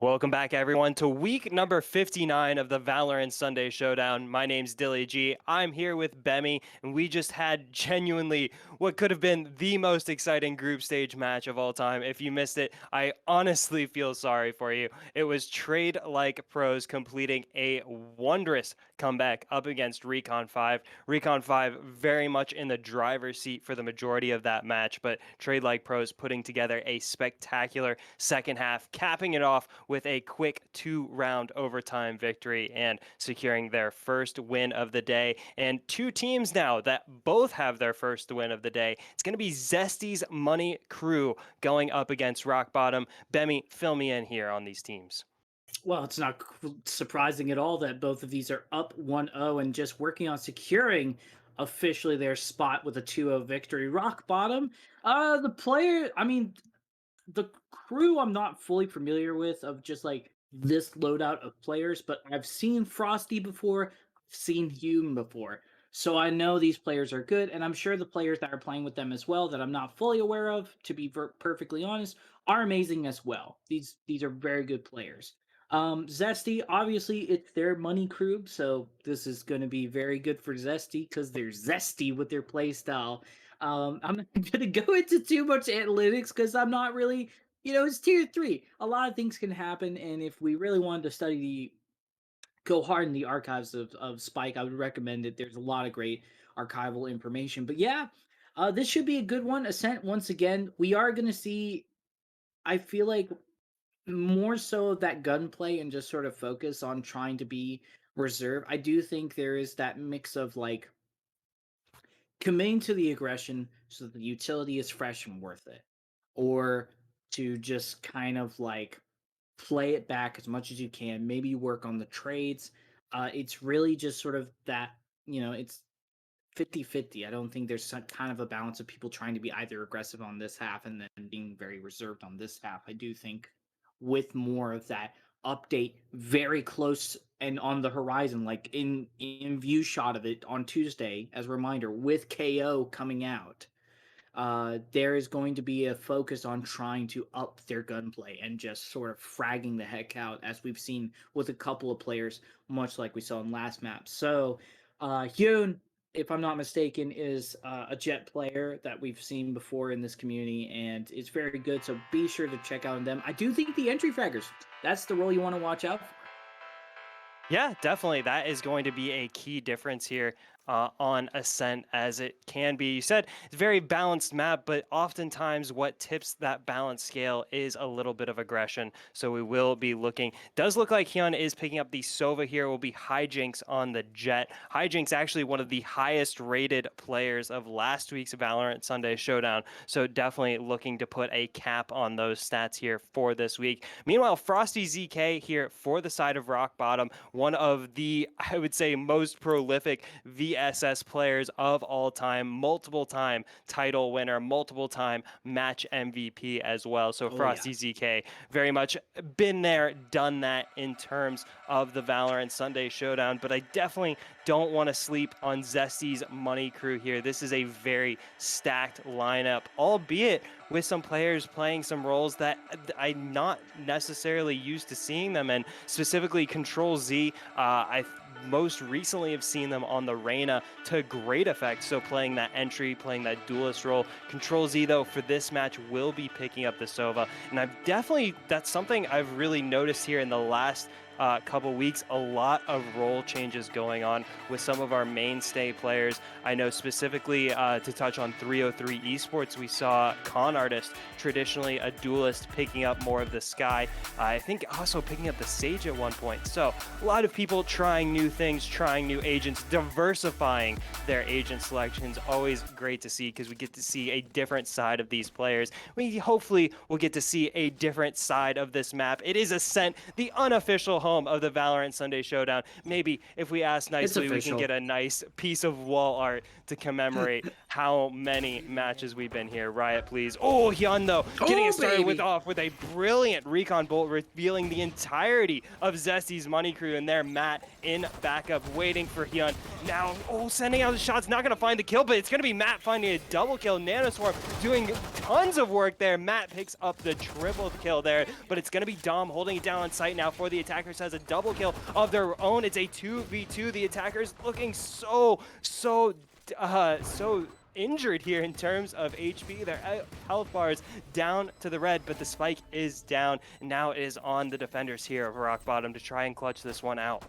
Welcome back, everyone, to week number 59 of the Valorant Sunday Showdown. My name's Dilly G. I'm here with Bemi, and we just had genuinely what could have been the most exciting group stage match of all time. If you missed it, I honestly feel sorry for you. It was Trade Like Pros completing a wondrous comeback up against Recon 5. Recon 5 very much in the driver's seat for the majority of that match, but Trade Like Pros putting together a spectacular second half, capping it off with a quick 2-round overtime victory and securing their first win of the day. And two teams now that both have their first win of the day. It's going to be Zesty's Money Crew going up against Rock Bottom. Bemi, fill me in here on these teams. Well, it's not surprising at all that both of these are up 1-0 and just working on securing officially their spot with a 2-0 victory. Rock Bottom, the player, the crew I'm not fully familiar with of just like this loadout of players, but I've seen Frosty before, I've seen Hume before. So I know these players are good, and I'm sure the players that are playing with them as well that I'm not fully aware of, to be perfectly honest, are amazing as well. These are very good players. Zesty, obviously, it's their money crew, so this is going to be very good for Zesty because they're zesty with their playstyle. I'm not going to go into too much analytics because I'm not really, it's tier three. A lot of things can happen, and if we really wanted to go hard in the archives of Spike, I would recommend it. There's a lot of great archival information. But yeah, this should be a good one. Ascent, once again, we are going to see, I feel like, more so of that gunplay and just sort of focus on trying to be reserved. I do think there is that mix of like committing to the aggression so that the utility is fresh and worth it, or to just kind of like play it back as much as you can, maybe work on the trades. It's really just sort of that, it's 50-50. I don't think there's some kind of a balance of people trying to be either aggressive on this half and then being very reserved on this half. I do think with more of that update very close and on the horizon, like in view shot of it on Tuesday as a reminder with KO coming out, there is going to be a focus on trying to up their gunplay and just sort of fragging the heck out, as we've seen with a couple of players, much like we saw in last map. So, Hyun, if I'm not mistaken, is a Jet player that we've seen before in this community, and it's very good. So be sure to check out them. I do think the entry fraggers, that's the role you want to watch out for. Yeah, definitely. That is going to be a key difference here on Ascent, as it can be. You said it's a very balanced map, but oftentimes what tips that balance scale is a little bit of aggression. So we will be looking. Does look like Hyun is picking up the Sova here. Will be Hijinks on the Jet. Hijinks actually one of the highest rated players of last week's Valorant Sunday Showdown. So definitely looking to put a cap on those stats here for this week. Meanwhile, Frosty ZK here for the side of Rock Bottom, one of the, I would say, most prolific VSS players of all time, multiple time title winner, multiple time match MVP as well. So Oh yeah. Frosty ZK very much been there, done that in terms of the Valorant Sunday Showdown, but I definitely don't want to sleep on Zesty's money crew here. This is a very stacked lineup, albeit with some players playing some roles that I'm not necessarily used to seeing them in, specifically Control Z. I most recently have seen them on the Reyna to great effect, so playing that entry, playing that duelist role. Control Z, though, for this match will be picking up the Sova, and that's something I've really noticed here in the last couple weeks, a lot of role changes going on with some of our mainstay players. I know specifically to touch on 303 Esports, we saw Con Artist, traditionally a duelist, picking up more of the Sky. I think also picking up the Sage at one point. So a lot of people trying new things, trying new agents, diversifying their agent selections. Always great to see because we get to see a different side of these players. We hopefully will get to see a different side of this map. It is Ascent, the unofficial home of the Valorant Sunday Showdown. Maybe if we ask It's nicely, we can official. get a nice piece of wall art to commemorate how many matches we've been here. Riot, please. Oh, Hyun, though, getting Oh, it started baby. with a brilliant recon bolt, revealing the entirety of Zesty's money crew. And there, Matt in backup, waiting for Hyun. Now, sending out the shots, not going to find the kill, but it's going to be Matt finding a double kill. Nanoswarm doing tons of work there. Matt picks up the triple kill there, but it's going to be Dom holding it down on site now for the attackers. Has a double kill of their own. It's a 2v2. The attackers looking so injured here in terms of HP. Their health bars down to the red, but the spike is down. And now it is on the defenders here of Rock Bottom to try and clutch this one out.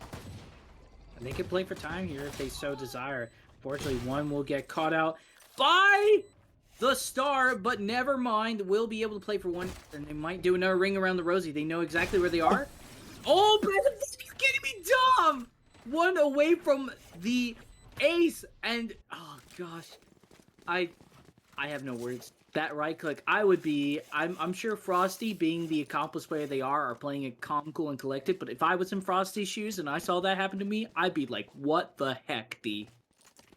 And they can play for time here if they so desire. Fortunately, one will get caught out by the star, but never mind. We'll be able to play for one, and they might do another ring around the rosy. They know exactly where they are. Oh, but he's getting me dumb! One away from the ace, and oh gosh, I have no words. That right click, I'm sure Frosty, being the accomplished player they are playing it calm, cool, and collected. But if I was in Frosty's shoes and I saw that happen to me, I'd be like, what the heck, D?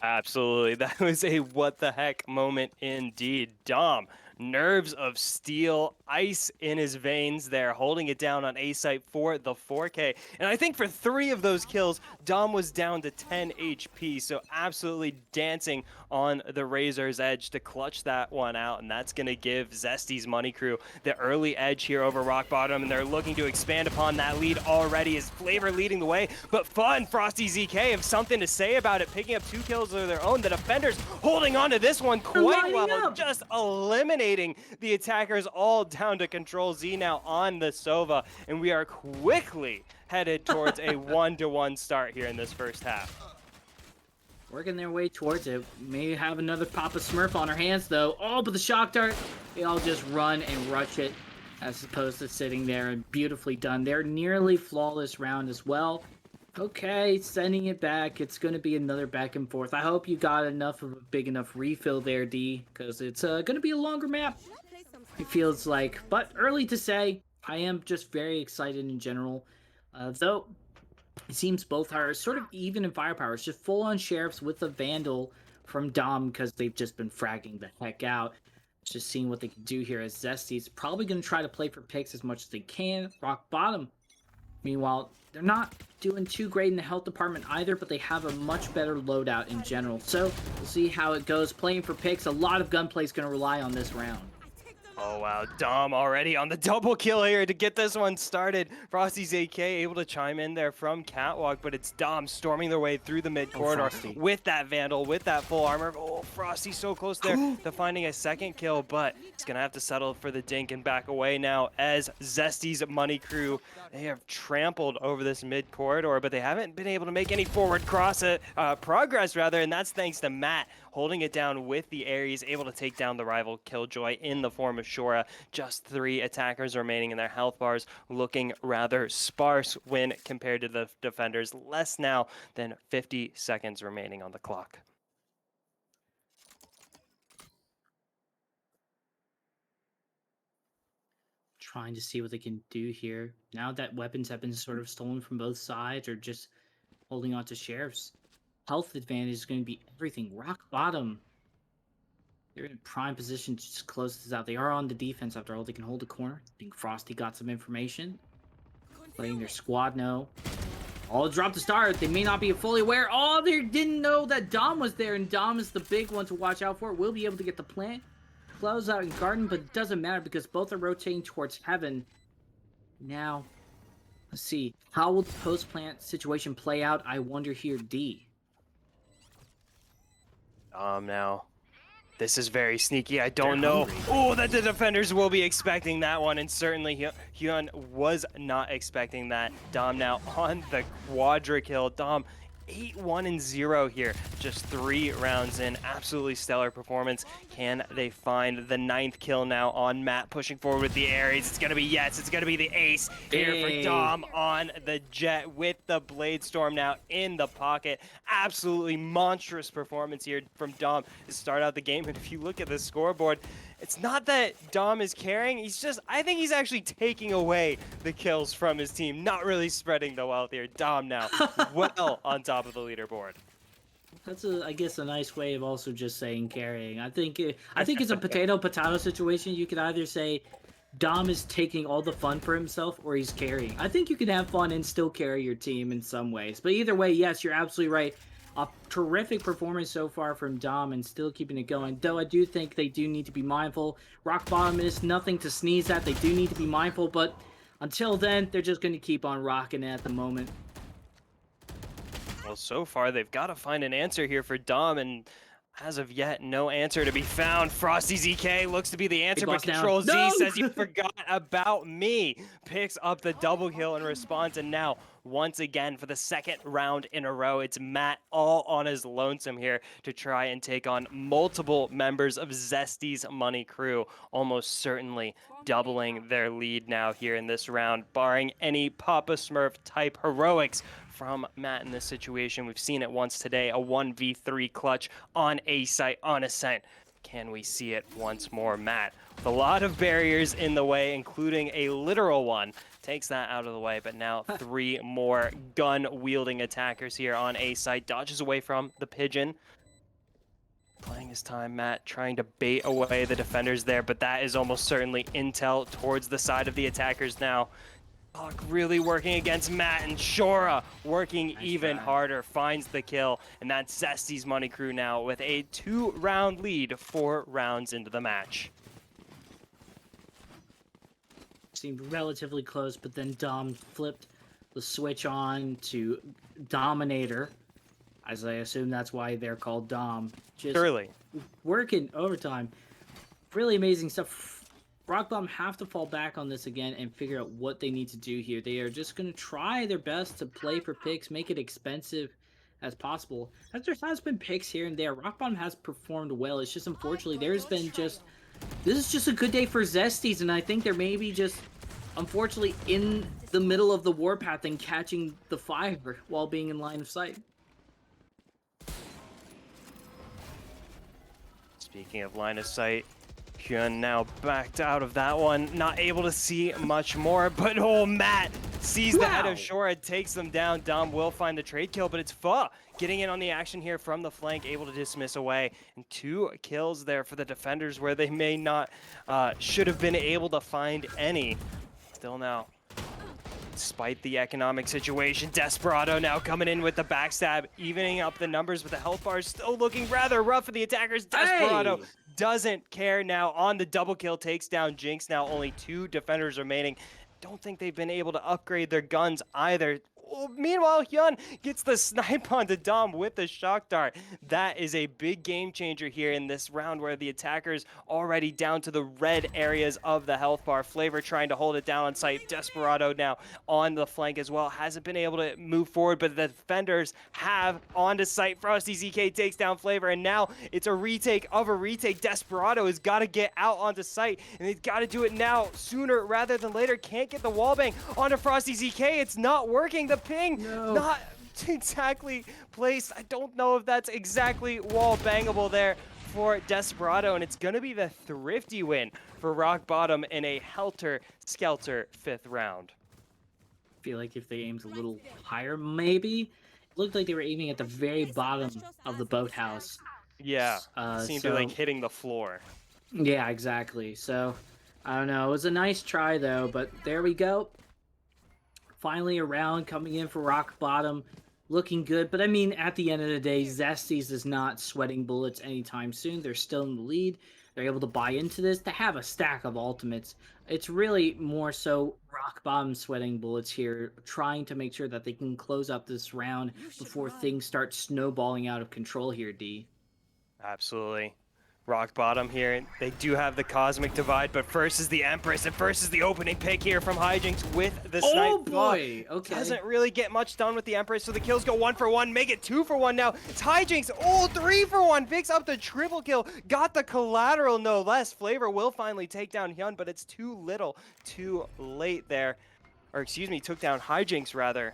Absolutely. That was a what the heck moment indeed. Dom, nerves of steel, ice in his veins there, holding it down on A site for the 4K. And I think for 3 of those kills, Dom was down to 10 HP. So absolutely dancing on the razor's edge to clutch that one out. And that's going to give Zesty's money crew the early edge here over Rock Bottom. And they're looking to expand upon that lead already. Is Flavor leading the way? But Fun, Frosty, ZK have something to say about it, picking up 2 kills of their own. The defenders holding on to this one quite well, just eliminating the attackers all down to Control Z now on the Sova. And we are quickly headed towards a 1-1 start here in this first half. Working their way towards it. May have another Papa Smurf on our hands, though. Oh, but the shock dart, they all just run and rush it as opposed to sitting there, and beautifully done. They're nearly flawless round as well. Okay, sending it back. It's going to be another back and forth. I hope you got enough of a big enough refill there, D, because it's going to be a longer map, it feels like. But early to say. I am just very excited in general. Though, it seems both are sort of even in firepower. It's just full-on Sheriffs with a Vandal from Dom because they've just been fragging the heck out. Just seeing what they can do here as Zesty's probably going to try to play for picks as much as they can. Rock Bottom, meanwhile, they're not doing too great in the health department either, but they have a much better loadout in general. So we'll see how it goes. Playing for picks, a lot of gunplay is going to rely on this round. Oh, wow. Dom already on the double kill here to get this one started. Frosty's AK able to chime in there from Catwalk, but it's Dom storming their way through the mid corridor with that Vandal, with that full armor. Oh, Frosty so close there to finding a second kill, but he's going to have to settle for the dink and back away now as Zesty's money crew, they have trampled over this mid corridor, but they haven't been able to make any forward progress, and that's thanks to Matt holding it down with the Ares, able to take down the rival Killjoy in the form of Shora. Just 3 attackers remaining in their health bars, looking rather sparse when compared to the defenders. Less now than 50 seconds remaining on the clock. Trying to see what they can do here. Now that weapons have been sort of stolen from both sides, or just holding on to Sheriffs. Health advantage is going to be everything. Rock Bottom, they're in prime position to just close this out. They are on the defense after all. They can hold a corner. I think Frosty got some information. Letting their squad know. Oh, drop the star. They may not be fully aware. Oh, they didn't know that Dom was there, and Dom is the big one to watch out for. We'll be able to get the plant. Close out in Garden, but it doesn't matter because both are rotating towards Heaven. Now, let's see. How will the post-plant situation play out? I wonder here, D. Now, this is very sneaky. I don't know. Oh, that the defenders will be expecting that one, and certainly Hyun was not expecting that. Dom now on the quadra kill. Dom 8-1-0 here, just 3 rounds in. Absolutely stellar performance. Can they find the 9th kill now on Matt, pushing forward with the Ares? It's gonna be yes, it's gonna be the ace here for Dom on the Jet with the Blade Storm now in the pocket. Absolutely monstrous performance here from Dom to start out the game. And if you look at the scoreboard, it's not that Dom is carrying, I think he's actually taking away the kills from his team, not really spreading the wealth here. Dom now well on top of the leaderboard. That's I guess, a nice way of also just saying carrying. I think it's a potato situation. You could either say Dom is taking all the fun for himself, or he's carrying. I think you can have fun and still carry your team in some ways. But either way, yes, you're absolutely right. A terrific performance so far from Dom and still keeping it going. Though I do think they do need to be mindful. Rock bottom is nothing to sneeze at. They do need to be mindful, but until then, they're just going to keep on rocking it at the moment. Well, so far they've got to find an answer here for Dom, and as of yet, no answer to be found. Frosty ZK looks to be the answer, but Control Z No! says you forgot about me. Picks up the double kill in response, and now, once again, for the second round in a row, it's Matt all on his lonesome here to try and take on multiple members of Zesty's Money crew, almost certainly doubling their lead now here in this round, barring any Papa Smurf type heroics from Matt in this situation. We've seen it once today, a 1v3 clutch on A site, on Ascent. Can we see it once more? Matt, with a lot of barriers in the way, including a literal one, takes that out of the way, but now 3 more gun-wielding attackers here on A site. Dodges away from the Pigeon. Playing his time, Matt, trying to bait away the defenders there, but that is almost certainly intel towards the side of the attackers now. Hawk really working against Matt, and Shora working even harder, finds the kill, and that's Zesty's Money crew now with a 2-round lead 4 rounds into the match. Seemed relatively close, but then Dom flipped the switch on to Dominator, as I assume that's why they're called Dom. Just Surely. working overtime. Really amazing stuff. Rock Bottom have to fall back on this again and figure out what they need to do here. They are just going to try their best to play for picks, make it expensive as possible. As there has been picks here and there, Rock Bottom has performed well. It's just unfortunately there's been this is just a good day for Zesties, and I think they're maybe just unfortunately in the middle of the warpath and catching the fire while being in line of sight. Speaking of line of sight, Hyun now backed out of that one, not able to see much more, but oh, Matt sees the head of Shora, takes them down. Dom will find the trade kill, but it's Pho getting in on the action here from the flank, able to dismiss away, and 2 kills there for the defenders where they may not, should have been able to find any. Still now, despite the economic situation, Desperado now coming in with the backstab, evening up the numbers, but the health bar is still looking rather rough for the attackers. Desperado doesn't care now on the double kill, takes down Jinx. Now only 2 defenders remaining. Don't think they've been able to upgrade their guns either. Oh, meanwhile, Hyun gets the snipe onto Dom with the shock dart. That is a big game changer here in this round where the attackers already down to the red areas of the health bar. Flavor trying to hold it down on site. Desperado now on the flank as well. Hasn't been able to move forward, but the defenders have onto site. Frosty ZK takes down Flavor, and now it's a retake of a retake. Desperado has got to get out onto site, and they've got to do it now sooner rather than later. Can't get the wallbang onto Frosty ZK. It's not working. The ping not exactly placed. I don't know if that's exactly wall bangable there for Desperado, and it's gonna be the thrifty win for Rock Bottom in a helter-skelter 5th round. I feel like if they aimed a little higher, maybe. It looked like they were aiming at the very bottom of the boathouse. Yeah, seemed to be like hitting the floor. Yeah, exactly. So, I don't know. It was a nice try, though, but there we go. Finally a round coming in for Rock Bottom, looking good. But I mean, at the end of the day, Zesties is not sweating bullets anytime soon. They're still in the lead. They're able to buy into this. They have a stack of ultimates. It's really more so Rock Bottom sweating bullets here, trying to make sure that they can close up this round before things start snowballing out of control here, D. Absolutely. Rock Bottom here, they do have the Cosmic Divide, but first is the Empress, and first is the opening pick here from Hijinks with the snipe. Oh boy, okay. Doesn't really get much done with the Empress, so the kills go 1 for 1, make it 2 for 1 now. It's Hijinks, 3 for 1, picks up the triple kill, got the collateral no less. Flavor will finally take down Hyun, but it's too little, too late there. Or excuse me, took down Hijinks rather.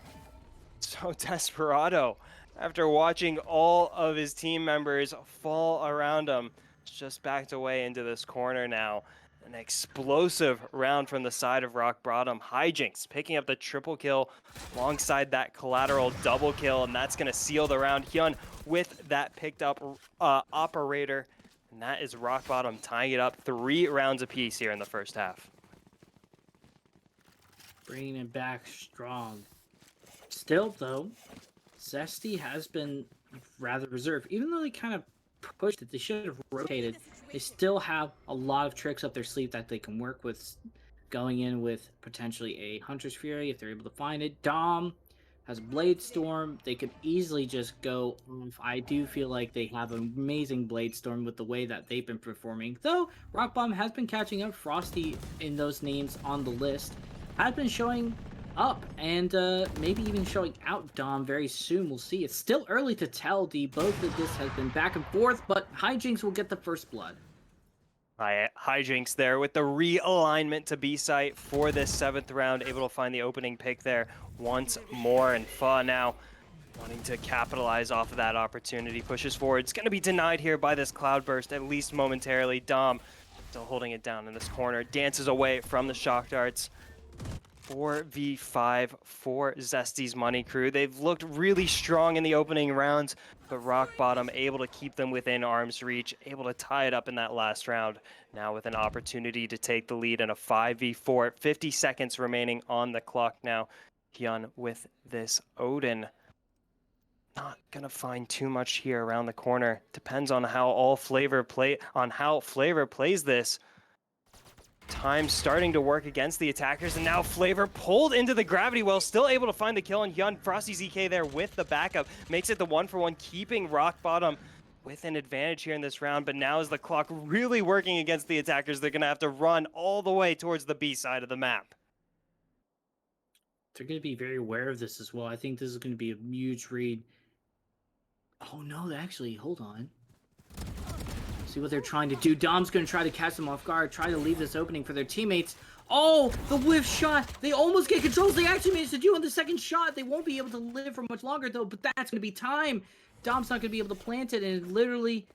So Desperado, after watching all of his team members fall around him, just backed away into this corner now. An explosive round from the side of Rock Bottom. Hijinks picking up the triple kill alongside that collateral double kill, and that's going to seal the round. Hyun with that picked up operator, and that is Rock Bottom tying it up 3 rounds apiece here in the first half. Bringing it back strong. Still, though, Zesty has been rather reserved. Even though they kind of pushed it, they should have rotated. They still have a lot of tricks up their sleeve that they can work with, going in with potentially a Hunter's Fury if they're able to find it. Dom has Blade Storm. They could easily just go off. I do feel like they have an amazing Blade Storm with the way that they've been performing. Though Rock Bomb has been catching up. Frosty in those names on the list has been showing up and maybe even showing out Dom very soon. We'll see. It's still early to tell. Both of this has been back and forth, but Hijinks will get the first blood. Hijinks there with the realignment to B site for this 7th round, able to find the opening pick there once more. And Fa now wanting to capitalize off of that opportunity, pushes forward. It's going to be denied here by this cloudburst, at least momentarily. Dom still holding it down in this corner, dances away from the shock darts. 4v5 for Zesty's Money Crew. They've looked really strong in the opening rounds, but Rock Bottom able to keep them within arm's reach, able to tie it up in that last round. Now with an opportunity to take the lead in a 5v4. 50 seconds remaining on the clock now. Hyun with this Odin. Not gonna find too much here around the corner. Depends on how Flavor plays this. Time starting to work against the attackers, and now Flavor pulled into the gravity well, still able to find the kill on Hyun. Frosty ZK there with the backup, makes it the 1-for-1, keeping Rock Bottom with an advantage here in this round. But now is the clock really working against the attackers. They're gonna have to run all the way towards the B side of the map. They're going to be very aware of this as well. I think this is going to be a huge read. Oh no, actually, hold on. See what they're trying to do. Dom's going to try to catch them off guard, try to leave this opening for their teammates. Oh, the whiff shot. They almost get controls. They actually managed to do on the second shot. They won't be able to live for much longer, though, but that's going to be time. Dom's not going to be able to plant it, and literally,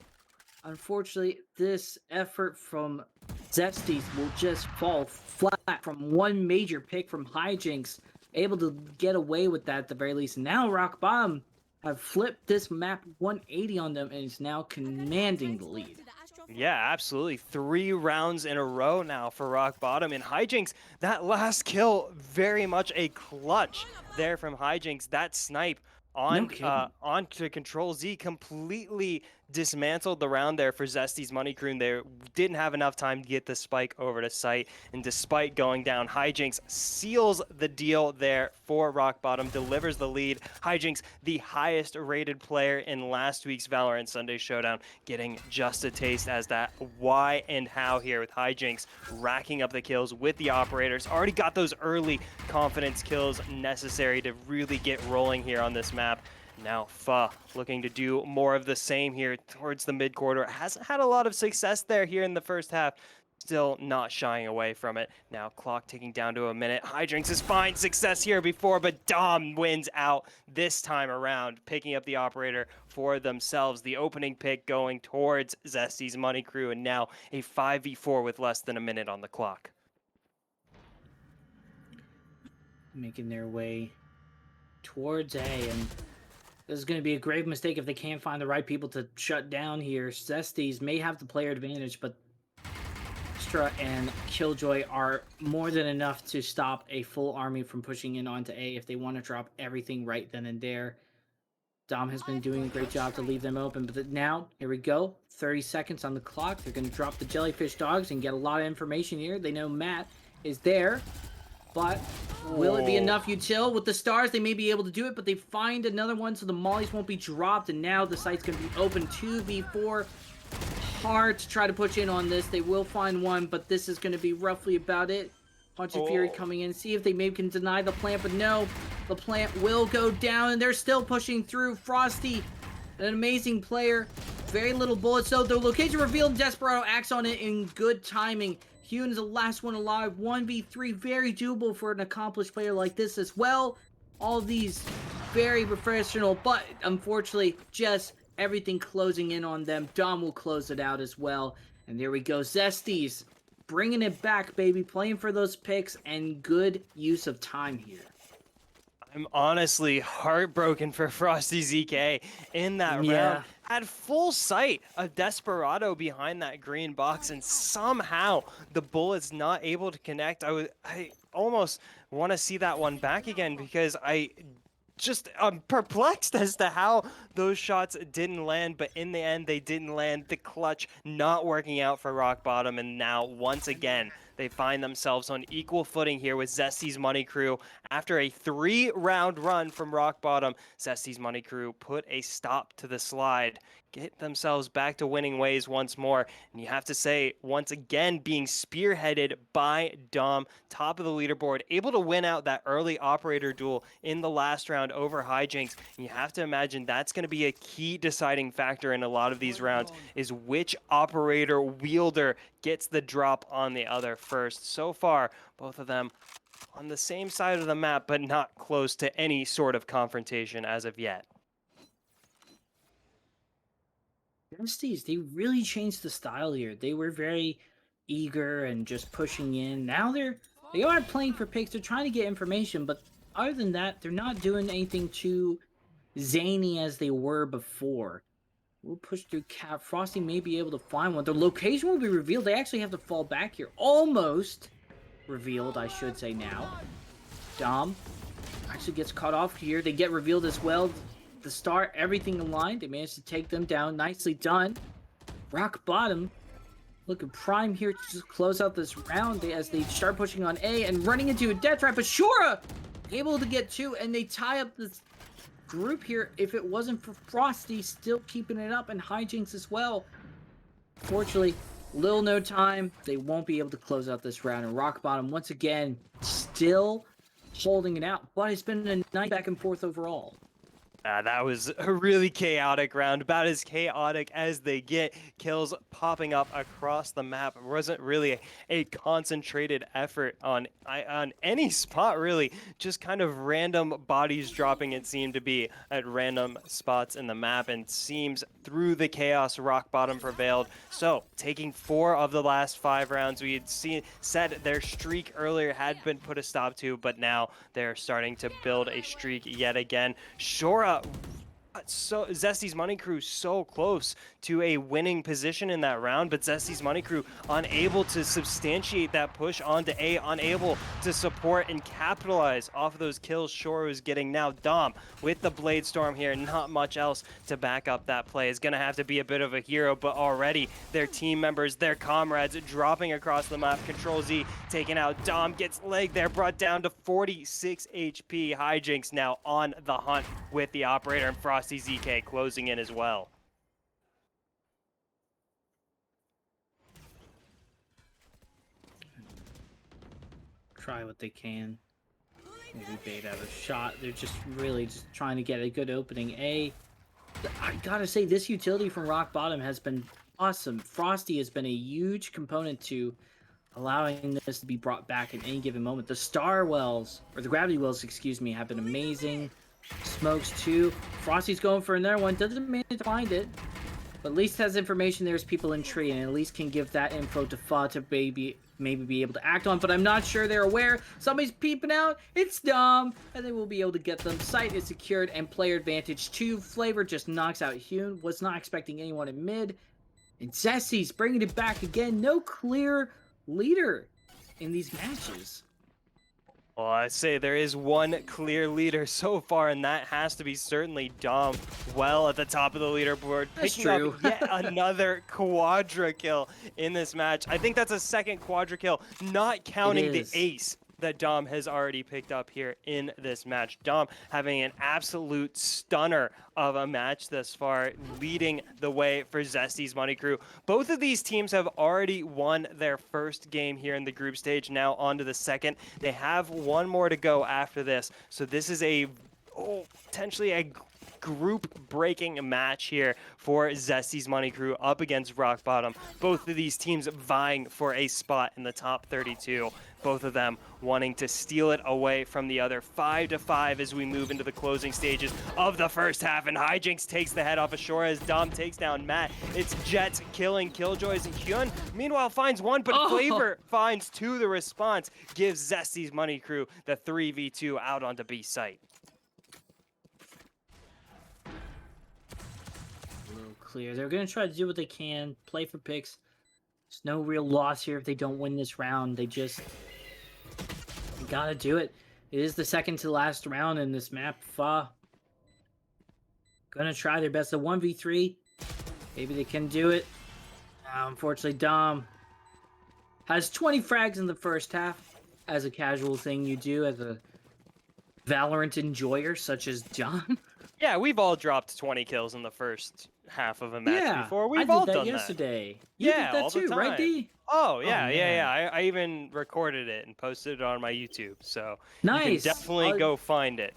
unfortunately, this effort from Zesty will just fall flat from one major pick from Hijinks. Able to get away with that at the very least. Now Rock Bottom have flipped this map 180 on them and is now commanding the lead. Yeah, absolutely. 3 rounds in a row now for Rock Bottom. And Hijinks, that last kill, very much a clutch there from Hijinks. That snipe onto Control Z completely dismantled the round there for Zesty's Money Crew. They didn't have enough time to get the spike over to site, and despite going down, Hijinks seals the deal there for Rock Bottom, delivers the lead. Hijinks, the highest rated player in last week's Valorant Sunday Showdown, getting just a taste as that why and how here with Hijinks racking up the kills with the operators. Already got those early confidence kills necessary to really get rolling here on this map. Now Fa looking to do more of the same here towards the mid-quarter. Hasn't had a lot of success there here in the first half. Still not shying away from it. Now clock ticking down to a minute. Hijinks has fine success here before, but Dom wins out this time around, picking up the operator for themselves. The opening pick going towards Zesty's Money Crew, and now a 5v4 with less than a minute on the clock. Making their way towards A, and this is going to be a grave mistake if they can't find the right people to shut down here. Zesties may have the player advantage, but Extra and Killjoy are more than enough to stop a full army from pushing in onto A if they want to drop everything right then and there. Dom has been doing a great job to leave them open, but now, here we go. 30 seconds on the clock. They're going to drop the Jellyfish Dogs and get a lot of information here. They know Matt is there. But will it be enough util? With the stars, they may be able to do it, but they find another one, so the mollies won't be dropped, and now the site's going to be open. 2v4. Hard to try to push in on this. They will find one, but this is going to be roughly about it. Haunted Fury coming in. See if they maybe can deny the plant, but no. The plant will go down, and they're still pushing through. Frosty, an amazing player. Very little bullets, though. The location revealed, Desperado acts on it in good timing. Hyun is the last one alive. 1v3, very doable for an accomplished player like this as well. All these very professional, but unfortunately just everything closing in on them. Dom will close it out as well. And there we go. Zesty's bringing it back, baby. Playing for those picks and good use of time here. I'm honestly heartbroken for Frosty ZK in that round. Yeah. Had full sight of Desperado behind that green box, and somehow the bullet's not able to connect. I almost want to see that one back again because I'm perplexed as to how those shots didn't land, but in the end they didn't land. The clutch not working out for Rock Bottom, and now once again they find themselves on equal footing here with Zesty's Money Crew. After a 3-round run from Rock Bottom, Zesty's Money Crew put a stop to the slide, get themselves back to winning ways once more. And you have to say, once again, being spearheaded by Dom, top of the leaderboard, able to win out that early operator duel in the last round over Hijinks. And you have to imagine that's going to be a key deciding factor in a lot of these rounds, is which operator wielder gets the drop on the other first. So far, both of them on the same side of the map, but not close to any sort of confrontation as of yet. Dynasties, they really changed the style here. They were very eager and just pushing in. Now they are playing for picks. They're trying to get information, but other than that, they're not doing anything too zany as they were before. We'll push through Cap. Frosty may be able to find one. The location will be revealed. They actually have to fall back here. Almost revealed, I should say now. Dom actually gets caught off here. They get revealed as well. The start, everything aligned. They managed to take them down. Nicely done. Rock Bottom looking prime here to just close out this round as they start pushing on A and running into a death trap. But Shura able to get 2, and they tie up this group here. If it wasn't for Frosty still keeping it up, and Hijinks as well. Fortunately, little no time. They won't be able to close out this round. And Rock Bottom, once again, still holding it out. But it's been a nice back and forth overall. That was a really chaotic round, about as chaotic as they get. Kills popping up across the map. It wasn't really a concentrated effort on any spot, really. Just kind of random bodies dropping, it seemed to be, at random spots in the map. And seems through the chaos, Rock Bottom prevailed. So, taking 4 of the last 5 rounds, we had said their streak earlier had been put a stop to, but now they're starting to build a streak yet again. Shora, so Zesty's Money Crew so close to a winning position in that round, but Zesty's Money Crew unable to substantiate that push onto A, unable to support and capitalize off of those kills Shora was getting. Now Dom with the Blade Storm here, not much else to back up that play. Is going to have to be a bit of a hero, but already their team members, their comrades dropping across the map. Control Z taken out. Dom gets leg there, brought down to 46 HP. Hijinks now on the hunt with the operator, and Frosty ZK closing in as well. Try what they can. Maybe bait out a shot. They're just really just trying to get a good opening. I gotta say, this utility from Rock Bottom has been awesome. Frosty has been a huge component to allowing this to be brought back at any given moment. The Star Wells, or the Gravity Wells, excuse me, have been amazing. Smokes too. Frosty's going for another one. Doesn't manage to find it, but at least has information there's people in tree, and at least can give that info to Fa to maybe be able to act on. But I'm not sure they're aware. Somebody's peeping out. It's Dom, and they will be able to get them. Site is secured, and player advantage 2. Flavor just knocks out Hune. Was not expecting anyone in mid. And Zesty's bringing it back again. No clear leader in these matches. Well, I say there is one clear leader so far, and that has to be certainly Dom. Well at the top of the leaderboard, That's picking true. up yet another quadra kill in this match. I think that's a second quadra kill, not counting the ace that Dom has already picked up here in this match. Dom having an absolute stunner of a match thus far, leading the way for Zesty's Money Crew. Both of these teams have already won their first game here in the group stage, now on to the second. They have one more to go after this, so this is potentially a group-breaking match here for Zesty's Money Crew up against Rock Bottom. Both of these teams vying for a spot in the top 32. Both of them wanting to steal it away from the other. 5-5 as we move into the closing stages of the first half, and Hijinks takes the head off of Shore as Dom takes down Matt. It's Jets killing Killjoys, and Hyun meanwhile finds one, but Flavor finds two. The response gives Zesty's Money Crew the 3v2 out onto B site. A little clear. They're going to try to do what they can, play for picks. There's no real loss here if they don't win this round. They just gotta do it. It is the second to last round in this map. Fa gonna try their best. The 1v3. Maybe they can do it. Unfortunately, Dom has 20 frags in the first half. As a casual thing you do as a Valorant enjoyer such as John. Yeah, we've all dropped 20 kills in the first half of a match before. We've I all did that done yesterday. that. You Yeah, did that all too, the right, time. D? Oh, yeah, Oh, yeah. I even recorded it and posted it on my YouTube, so nice. you can definitely go find it.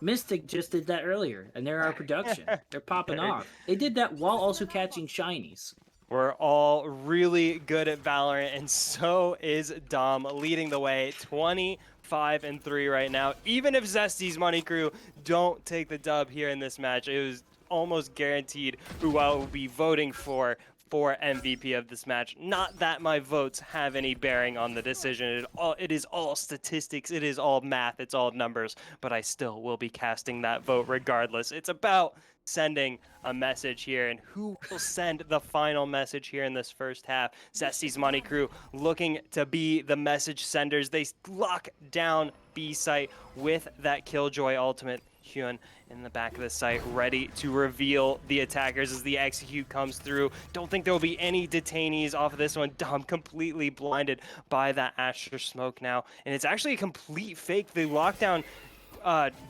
Mystic just did that earlier, and they're our production. They're popping off. They did that while also catching shinies. We're all really good at Valorant, and so is Dom, leading the way 25-3 right now. Even if Zesty's Money Crew don't take the dub here in this match, it was almost guaranteed who I will be voting for MVP of this match. Not that my votes have any bearing on the decision. It is all statistics, it is all math, it's all numbers, but I still will be casting that vote regardless. It's about sending a message here, and who will send the final message here in this first half? Zesty's Money Crew looking to be the message senders. They lock down B site with that Killjoy ultimate. Hyun in the back of the site, ready to reveal the attackers as the execute comes through. Don't think there will be any detainees off of this one. Dom completely blinded by that Asher smoke now, and it's actually a complete fake. The lockdown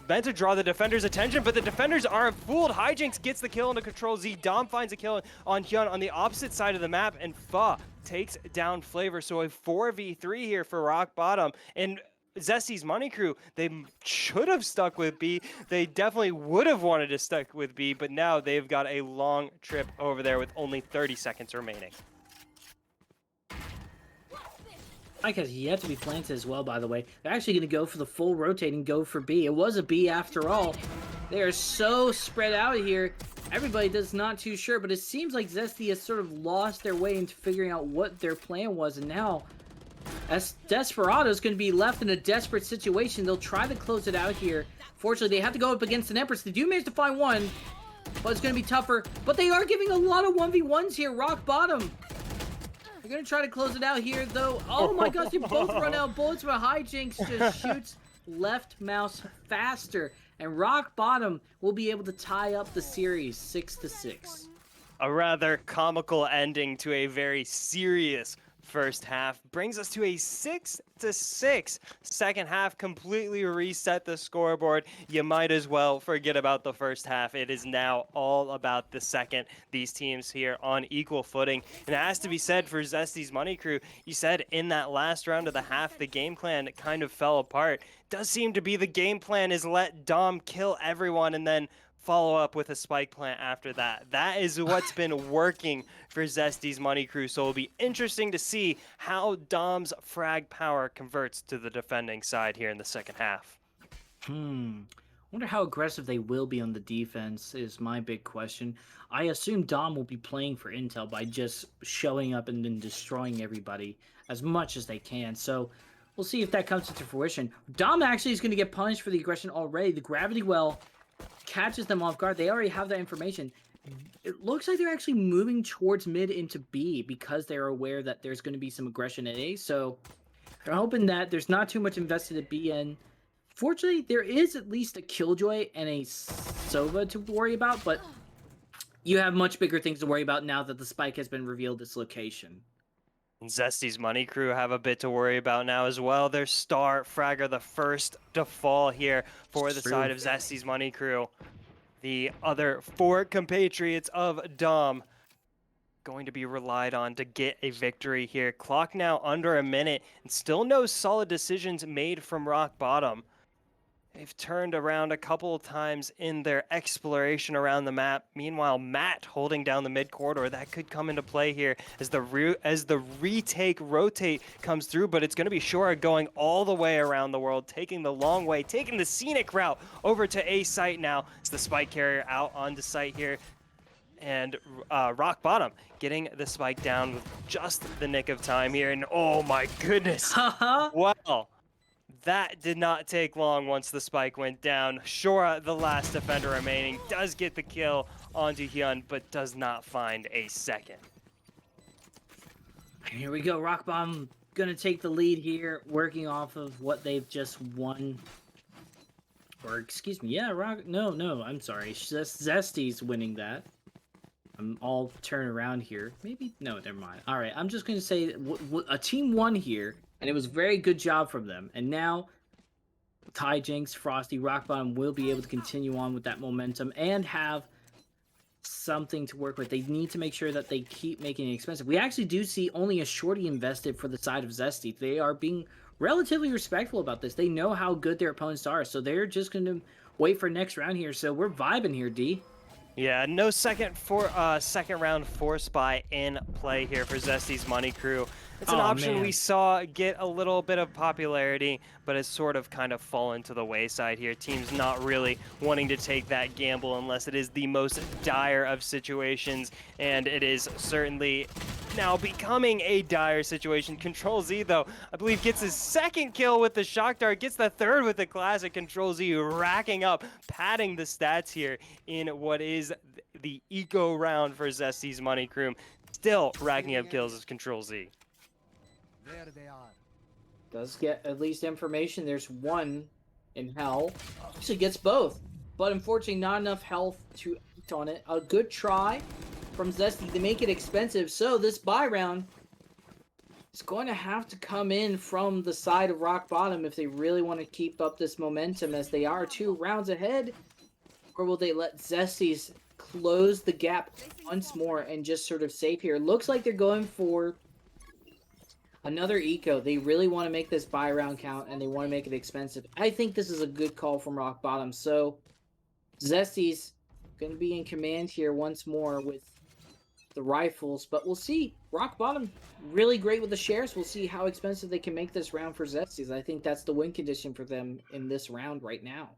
meant to draw the defenders' attention, but the defenders aren't fooled. Hijinks gets the kill into Control Z. Dom finds a kill on Hyun on the opposite side of the map, and Fa takes down Flavor. So a 4v3 here for Rock Bottom. And Zesty's Money Crew, they should have stuck with B. They definitely would have wanted to stick with B, but now they've got a long trip over there with only 30 seconds remaining. Mike has yet to be planted as well, by the way. They're actually going to go for the full rotate and go for B. It was a B after all. They are so spread out here. Everybody does not too sure, but it seems like Zesty has sort of lost their way into figuring out what their plan was, and now as Desperado's going to be left in a desperate situation. They'll try to close it out here. Fortunately, they have to go up against an Empress. They do manage to find one, but it's going to be tougher. But they are giving a lot of 1v1s here. Rock Bottom. They're going to try to close it out here, though. Oh my gosh, they both run out of bullets, but Hijinks just shoots left mouse faster. And Rock Bottom will be able to tie up the series 6-6. A rather comical ending to a very serious first half brings us to a 6-6 second half. Completely reset the scoreboard. You might as well forget about the first half. It is now all about the second. These teams here on equal footing, and it has to be said for Zesty's Money Crew, you said in that last round of the half the game plan kind of fell apart. Does seem to be the game plan is let Dom kill everyone and then follow up with a spike plant after that. That is what's been working for Zesty's Money Crew, so it'll be interesting to see how Dom's frag power converts to the defending side here in the second half. Wonder how aggressive they will be on the defense is my big question. I assume Dom will be playing for intel by just showing up and then destroying everybody as much as they can. So we'll see if that comes into fruition. Dom actually is going to get punished for the aggression already. The gravity well catches them off guard. They already have that information. It looks like they're actually moving towards mid into B because they're aware that there's going to be some aggression at A. So they're hoping that there's not too much invested at B. And fortunately, there is at least a Killjoy and a Sova to worry about, but you have much bigger things to worry about now that the spike has been revealed its location. Zesty's Money Crew have a bit to worry about now as well. Their star fragger, the first to fall here for the side of Zesty's Money Crew. The other four compatriots of Dom going to be relied on to get a victory here. Clock now under a minute, and still no solid decisions made from Rock Bottom. They've turned around a couple of times in their exploration around the map. Meanwhile, Matt holding down the mid corridor. That could come into play here as the retake rotate comes through, but it's going to be Shora going all the way around the world, taking the long way, taking the scenic route over to A site now. It's the spike carrier out onto site here. And Rock Bottom getting the spike down with just the nick of time here. And oh my goodness. Well, that did not take long once the spike went down. Shora, the last defender remaining, does get the kill onto Hyun, but does not find a second. Here we go. Rock Bottom gonna take the lead here, working off of what they've just won. Or excuse me, yeah, I'm sorry. Zesty's winning that. I'm all turn around here. Maybe no, never mind. All right, I'm just gonna say a team won here, and it was a very good job from them. And now, Ty Jinx, Frosty, Rock Bottom will be able to continue on with that momentum and have something to work with. They need to make sure that they keep making it expensive. We actually do see only a shorty invested for the side of Zesty. They are being relatively respectful about this. They know how good their opponents are, so they're just going to wait for next round here. So we're vibing here, D. Yeah, no second round force buy in play here for Zesty's Money Crew. It's an option we saw get a little bit of popularity, but it's sort of kind of fallen to the wayside here. Teams not really wanting to take that gamble unless it is the most dire of situations, and it is certainly now becoming a dire situation. Control Z, though, I believe gets his second kill with the shock dart, gets the third with the classic. Control Z racking up, padding the stats here in what is the eco round for Zesty's Money Crew. Still racking up kills as Control Z. There they are. Does get at least information. There's one in hell. Actually gets both, but unfortunately not enough health to act on it. A good try from Zesty to make it expensive. So this buy round is going to have to come in from the side of Rock Bottom if they really want to keep up this momentum, as they are 2 rounds ahead. Or will they let Zesty's close the gap once more and just sort of save here? Looks like they're going for another eco. They really want to make this buy round count, and they want to make it expensive. I think this is a good call from Rock Bottom. So Zesty's going to be in command here once more with the rifles, but we'll see. Rock Bottom really great with the shares. We'll see how expensive they can make this round for Zesty's. I think that's the win condition for them in this round right now.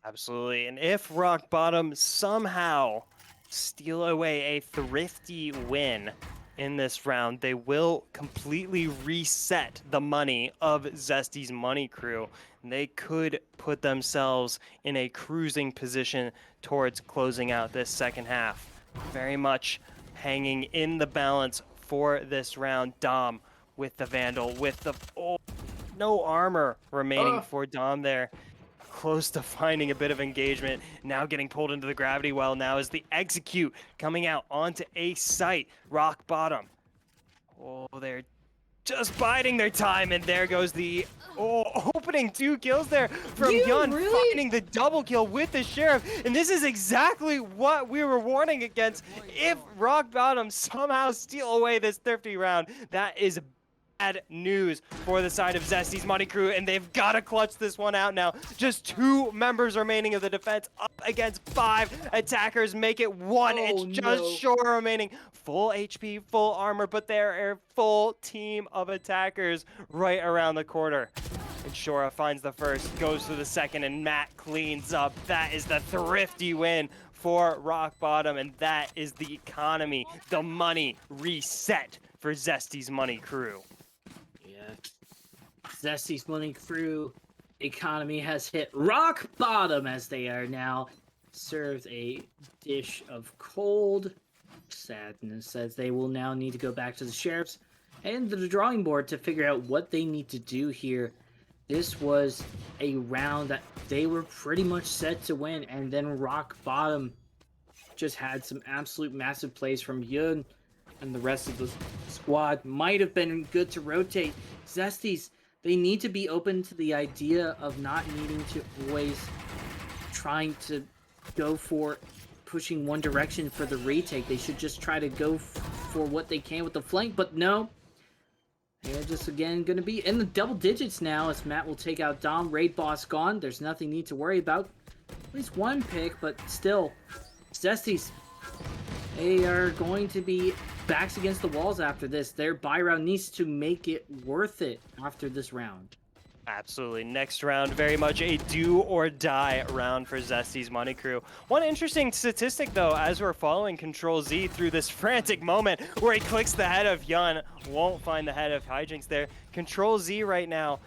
Absolutely. And if Rock Bottom somehow steal away a thrifty win in this round, they will completely reset the money of Zesty's Money Crew. And they could put themselves in a cruising position towards closing out this second half. Very much hanging in the balance for this round. Dom with the Vandal, with the no armor remaining for Dom there. Close to finding a bit of engagement. Now getting pulled into the gravity well now is the execute coming out onto a site. Rock Bottom. Oh, they're just biding their time, and there goes the opening 2 kills there from Hyun, finding the double kill with the Sheriff. And this is exactly what we were warning against. If Rock Bottom somehow steal away this thrifty round, that is bad news for the side of Zesty's Money Crew, and they've got to clutch this one out now. Just 2 members remaining of the defense up against 5 attackers. Make it 1. It's just Shora remaining. Full HP, full armor, but they're a full team of attackers right around the corner. And Shora finds the first, goes to the second, and Matt cleans up. That is the thrifty win for Rock Bottom, and that is the economy, the money reset for Zesty's Money Crew. Zesty's Money Crew economy has hit rock bottom, as they are now served a dish of cold sadness, as they will now need to go back to the sheriffs and the drawing board to figure out what they need to do here. This was a round that they were pretty much set to win, and then Rock Bottom just had some absolute massive plays from Yun, and the rest of the squad might have been good to rotate. Zesty's, they need to be open to the idea of not needing to always trying to go for pushing one direction for the retake. They should just try to go for what they can with the flank, but no. They're just, again, going to be in the double digits now as Matt will take out Dom. Raid boss gone. There's nothing need to worry about. At least one pick, but still. Zesties, they are going to be backs against the walls after this. Their buy round needs to make it worth it after this round. Absolutely. Next round, very much a do or die round for Zesty's Money Crew. One interesting statistic, though, as we're following Control Z through this frantic moment where he clicks the head of Yun, won't find the head of Hijinks there. Control Z right now,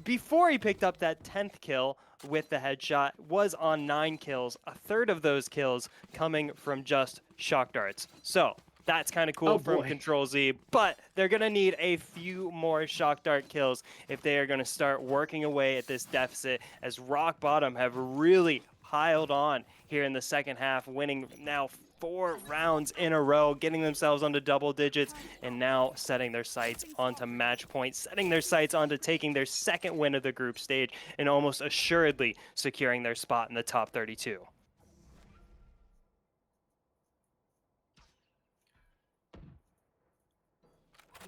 before he picked up that 10th kill with the headshot, was on 9 kills. A third of those kills coming from just shock darts. So that's kind of cool from Control Z, but they're going to need a few more shock dart kills if they are going to start working away at this deficit, as Rock Bottom have really piled on here in the second half, winning now 4 rounds in a row, getting themselves onto double digits, and now setting their sights onto match point, setting their sights onto taking their second win of the group stage, and almost assuredly securing their spot in the top 32.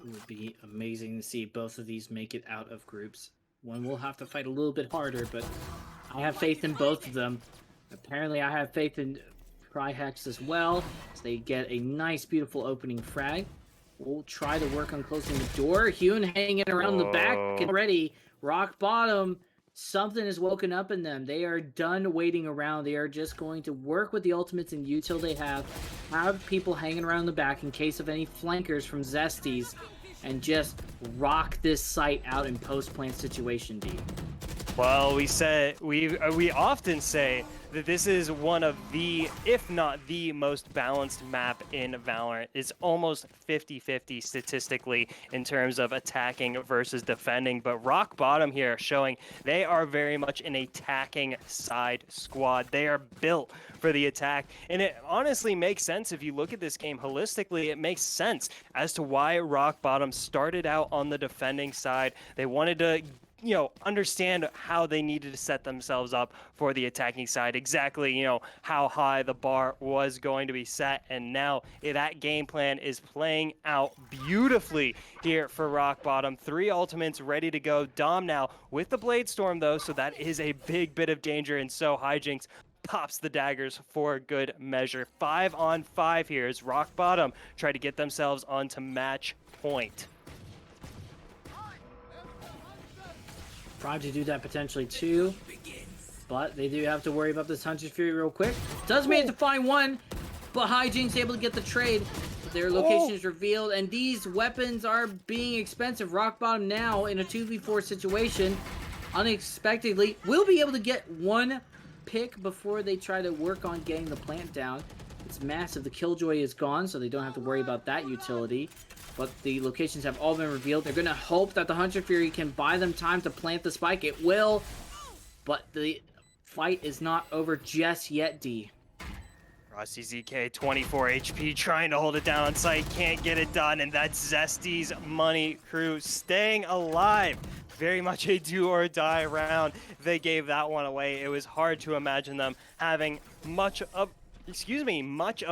It would be amazing to see both of these make it out of groups. One will have to fight a little bit harder, but I have faith in both of them. Apparently, I have faith in Trihex as well, as they get a nice, beautiful opening frag. We'll try to work on closing the door. Hyun hanging around the back already. Rock Bottom, something has woken up in them. They are done waiting around. They are just going to work with the ultimates and util they have people hanging around the back in case of any flankers from Zesties, and just rock this site out in post-plant situation, D. Well, we often say that this is one of the, if not the most balanced map in Valorant. It's almost 50-50 statistically in terms of attacking versus defending, but Rock Bottom here showing they are very much an attacking side squad. They are built for the attack, and it honestly makes sense if you look at this game holistically. It makes sense as to why Rock Bottom started out on the defending side. They wanted to understand how they needed to set themselves up for the attacking side, exactly, how high the bar was going to be set. And now that game plan is playing out beautifully here for Rock Bottom. 3 ultimates ready to go. Dom now with the Blade Storm, though, so that is a big bit of danger. And so Hijinks pops the daggers for good measure. 5 on 5 here as Rock Bottom try to get themselves onto match point. Try to do that potentially too, but they do have to worry about this Hunter's Fury real quick. Does manage to find one, but Hijinks able to get the trade. Their location is revealed, and these weapons are being expensive. Rock Bottom now in a 2v4 situation, unexpectedly, will be able to get one pick before they try to work on getting the plant down. It's massive. The Killjoy is gone, so they don't have to worry about that utility. But the locations have all been revealed. They're going to hope that the Hunter Fury can buy them time to plant the spike. It will, but the fight is not over just yet, D. Rossi ZK, 24 HP, trying to hold it down on site, can't get it done, and that's Zesty's Money Crew staying alive. Very much a do or die round. They gave that one away. It was hard to imagine them having much of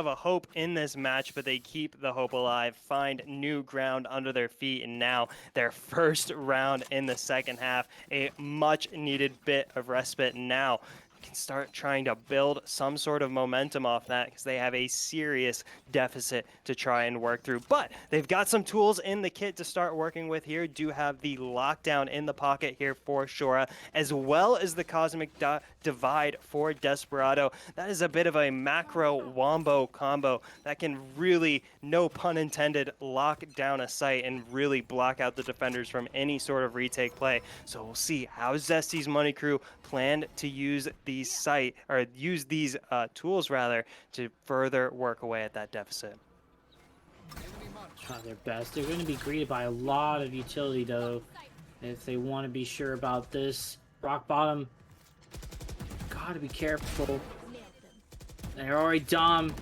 a hope in this match, but they keep the hope alive, find new ground under their feet, and now their first round in the second half, a much needed bit of respite. Now can start trying to build some sort of momentum off that, because they have a serious deficit to try and work through. But they've got some tools in the kit to start working with here. Do have the lockdown in the pocket here for Shora, as well as the Cosmic Divide for Desperado. That is a bit of a macro wombo combo that can really, no pun intended, lock down a site and really block out the defenders from any sort of retake play. So we'll see how Zesty's Money Crew planned to use these tools rather, to further work away at that deficit. Try their best. They're going to be greeted by a lot of utility, though, if they want to be sure about this. Rock Bottom, gotta be careful. They're already Dom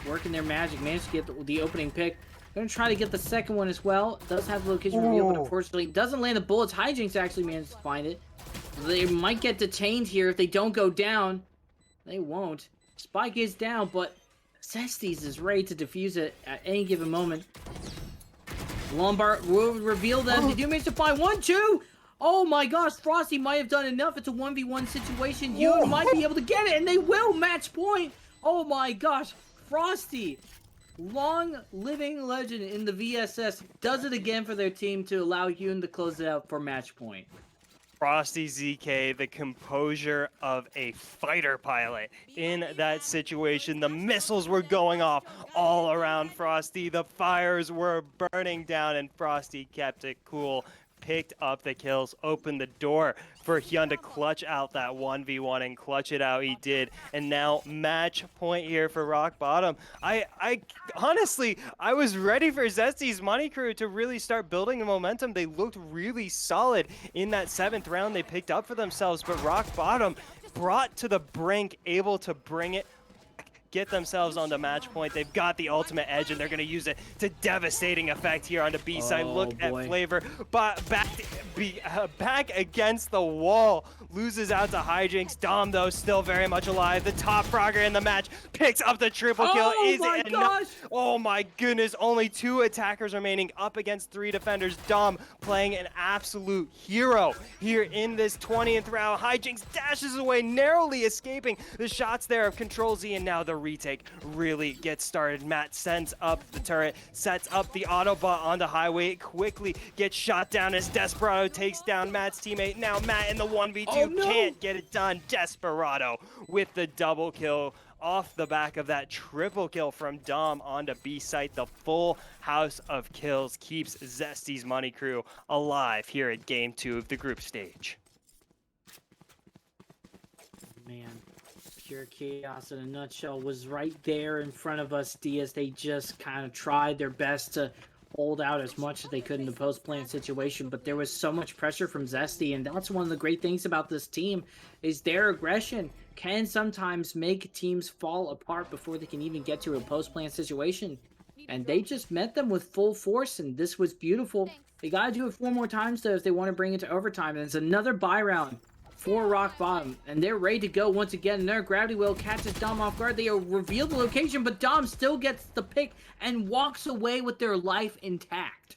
working their magic, managed to get the opening pick. Gonna try to get the second one as well. Does have the location revealed, but unfortunately doesn't land the bullets. Hijinks actually managed to find it. They might get detained here if they don't go down. They won't. Spike is down, but Zesties is ready to defuse it at any given moment. Lombard will reveal them. They do manage to find 1-2. Oh my gosh, Frosty might have done enough. It's a 1v1 situation. You might be able to get it, and they will match point. Oh my gosh, Frosty, long living legend in the VSS, does it again for their team to allow Yoon to close it out for match point. Frosty ZK, the composure of a fighter pilot in that situation. The missiles were going off all around Frosty. The fires were burning down, and Frosty kept it cool. Picked up the kills, opened the door for Hyun to clutch out that 1v1, and clutch it out he did. And now match point here for Rock Bottom. I honestly, I was ready for Zesty's Money Crew to really start building the momentum. They looked really solid in that 7th round they picked up for themselves, but Rock Bottom brought to the brink, able to bring it, get themselves on the match point. They've got the ultimate edge, and they're going to use it to devastating effect here on the B side. Look at Flavor, but back against the wall. Loses out to Hijinks. Dom, though, still very much alive. The top frogger in the match picks up the triple kill. Is it enough? Oh my goodness, only 2 attackers remaining up against 3 defenders. Dom playing an absolute hero here in this 20th round. Hijinks dashes away, narrowly escaping the shots there of Control Z, and now the retake really gets started. Matt sends up the turret, sets up the Autobot on the highway. It quickly gets shot down as Desperado takes down Matt's teammate. Now Matt in the 1v2 can't get it done. Desperado with the double kill off the back of that triple kill from Dom onto B site. The full house of kills keeps Zesty's Money Crew alive here at Game 2 of the group stage. Man, pure chaos in a nutshell was right there in front of us, DS. They just kind of tried their best to hold out as much as they could in the post-plant situation, but there was so much pressure from Zesty, and that's one of the great things about this team, is their aggression can sometimes make teams fall apart before they can even get to a post-plant situation, and they just met them with full force, and this was beautiful. They gotta do it 4 more times, though, if they want to bring it to overtime, and it's another buy round for Rock Bottom, and they're ready to go once again. And their gravity wheel catches Dom off guard. They reveal the location, but Dom still gets the pick and walks away with their life intact.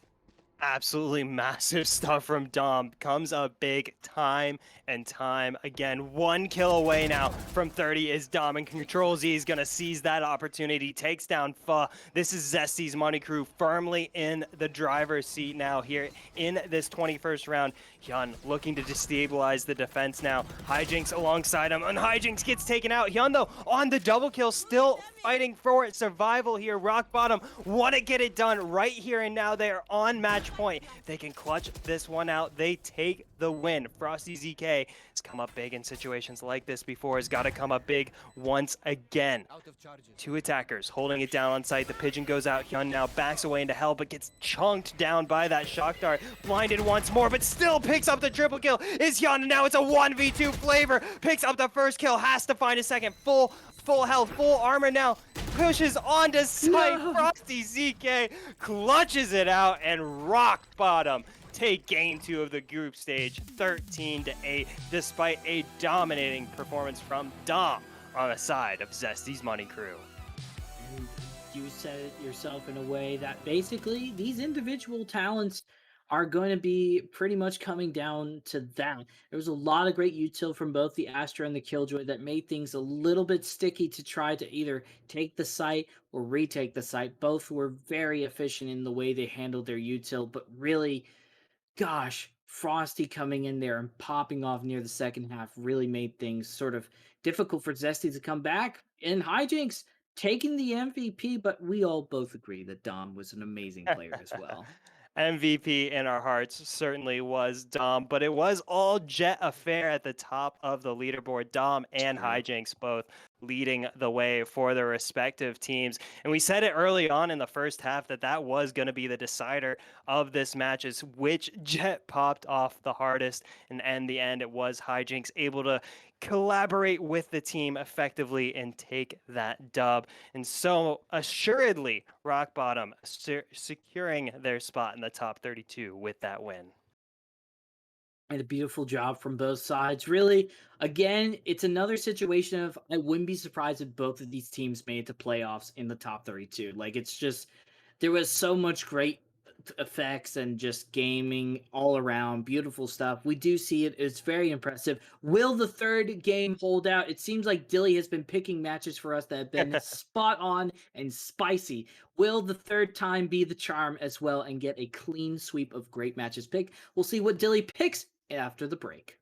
Absolutely massive stuff from Dom. Comes up big time and time again. 1 kill away now from 30 is Dom, and Control Z is going to seize that opportunity. Takes down Pho. This is Zesty's Money Crew firmly in the driver's seat now here in this 21st round. Hyun looking to destabilize the defense now. Hijinks alongside him, and Hijinks gets taken out. Hyun, though, on the double kill, still fighting for survival here. Rock Bottom want to get it done right here and now. They are on match point. They can clutch this one out. They take the win. Frosty ZK has come up big in situations like this before. Has got to come up big once again. 2 attackers holding it down on site. The pigeon goes out. Hyun now backs away into hell, but gets chunked down by that shock dart. Blinded once more, but still picks up the triple kill. Is Hyun, and now it's a 1v2 Flavor. Picks up the first kill. Has to find a second. Full health, full armor now. Pushes onto site. No. Frosty ZK clutches it out, and Rock Bottom take Game 2 of the group stage 13-8, despite a dominating performance from Dom on the side of Zesty's Money Crew. And you said it yourself in a way that basically these individual talents are going to be pretty much coming down to that. There was a lot of great util from both the Astra and the Killjoy that made things a little bit sticky to try to either take the site or retake the site. Both were very efficient in the way they handled their util, but really, gosh, Frosty coming in there and popping off near the second half really made things sort of difficult for Zesty to come back. And Hijinks taking the MVP, but we all both agree that Dom was an amazing player as well. MVP in our hearts certainly was Dom, but it was all Jet affair at the top of the leaderboard. Dom and Hijinks both leading the way for their respective teams. And we said it early on in the first half that was going to be the decider of this match, is which Jet popped off the hardest. And in the end, it was Hijinks able to collaborate with the team effectively and take that dub. And so assuredly, Rock Bottom securing their spot in the top 32 with that win. And a beautiful job from both sides. Really, again, it's another situation of I wouldn't be surprised if both of these teams made it to playoffs in the top 32. Like, it's just, there was so much great effects and just gaming all around. Beautiful stuff. We do see it. It's very impressive. Will the third game hold out? It seems like Dilly has been picking matches for us that have been spot on and spicy. Will the third time be the charm as well and get a clean sweep of great matches picked? We'll see what Dilly picks after the break.